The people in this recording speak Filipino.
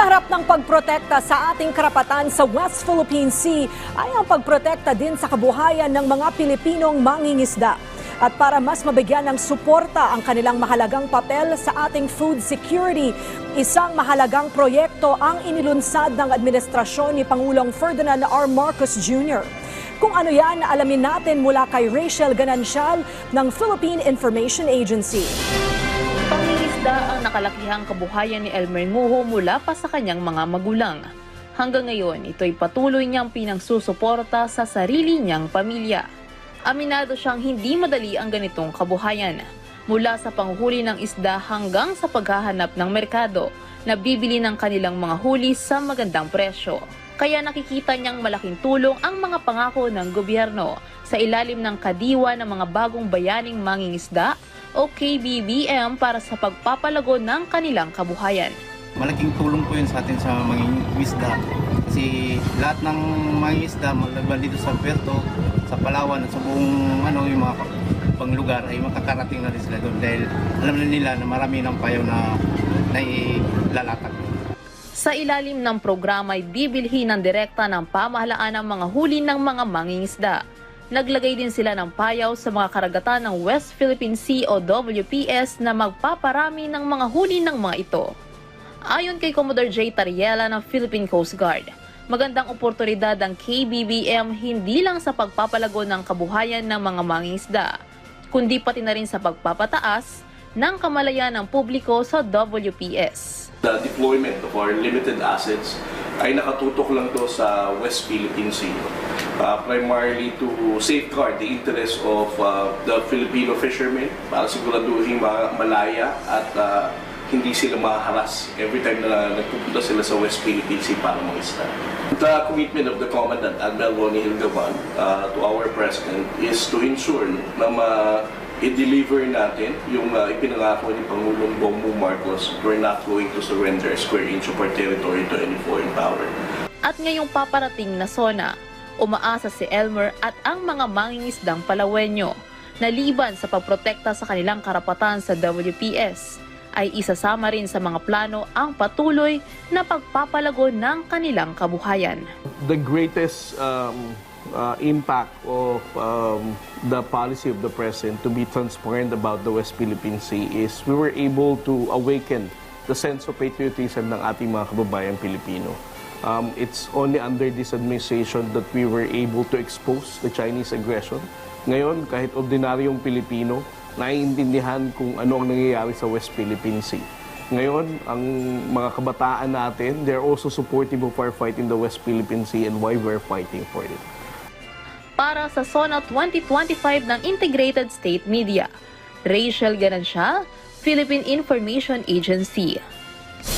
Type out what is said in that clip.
Sa harap ng pagprotekta sa ating karapatan sa West Philippine Sea ay ang pagprotekta din sa kabuhayan ng mga Pilipinong mangingisda. At para mas mabigyan ng suporta ang kanilang mahalagang papel sa ating food security, isang mahalagang proyekto ang inilunsad ng administrasyon ni Pangulong Ferdinand R. Marcos Jr. Kung ano yan, alamin natin mula kay Rachel Ganancial ng Philippine Information Agency. Pangingisda ang nakalakihang kabuhayan ni Elmer Nguho mula pa sa kanyang mga magulang. Hanggang ngayon, ito'y patuloy niyang pinagsusuporta sa sarili niyang pamilya. Aminado siyang hindi madali ang ganitong kabuhayan. Mula sa panghuli ng isda hanggang sa paghahanap ng merkado na bibili ng kanilang mga huli sa magandang presyo. Kaya nakikita niyang malaking tulong ang mga pangako ng gobyerno sa ilalim ng kadiwa ng mga bagong bayaning mangingisda o KBBM para sa pagpapalago ng kanilang kabuhayan. Malaking tulong po yun sa atin sa mangingisda kasi lahat ng mangingisda malaban dito sa Puerto, sa Palawan at sa buong yung mga panglugar ay makakarating na rin sila doon dahil alam na nila na marami ng payaw na nailalatag. Sa ilalim ng programa ay bibilhin ng direkta ng pamahalaan ang mga huli ng mga mangingisda. Naglagay din sila ng payaw sa mga karagatan ng West Philippine Sea o WPS na magpaparami ng mga huli ng mga ito. Ayon kay Commodore J. Tariela ng Philippine Coast Guard, magandang oportunidad ang KBBM hindi lang sa pagpapalago ng kabuhayan ng mga mangingisda, kundi pati na rin sa pagpapataas ng kamalayan ng publiko sa WPS. The deployment of our limited assets ay nakatutok lang to sa West Philippine Sea, primarily to safeguard the interests of the Filipino fishermen para siguraduhin malaya at hindi sila maharas every time na nagpupunta sila sa West Philippine Sea para mangisda. The commitment of the Commandant, Admiral Ronnie Hilgaban, to our President is to ensure na i-deliver natin yung ipinangako ni Pangulong Bongbong Marcos. We're not going to surrender a square inch of our territory to any foreign power. At ngayong paparating na SONA, umaasa si Elmer at ang mga mangingisdang Palawenyo na liban sa pagprotekta sa kanilang karapatan sa WPS, ay isasama rin sa mga plano ang patuloy na pagpapalago ng kanilang kabuhayan. The greatest impact of the policy of the President to be transparent about the West Philippine Sea is we were able to awaken the sense of patriotism ng ating mga kababayang Pilipino. It's only under this administration that we were able to expose the Chinese aggression. Ngayon, kahit ordinaryong Pilipino, naiintindihan kung ano ang nangyayari sa West Philippine Sea. Ngayon, ang mga kabataan natin, they're also supportive of our fight in the West Philippine Sea and why we're fighting for it. Para sa SONA 2025 ng Integrated State Media, Rachel Ganancial, Philippine Information Agency.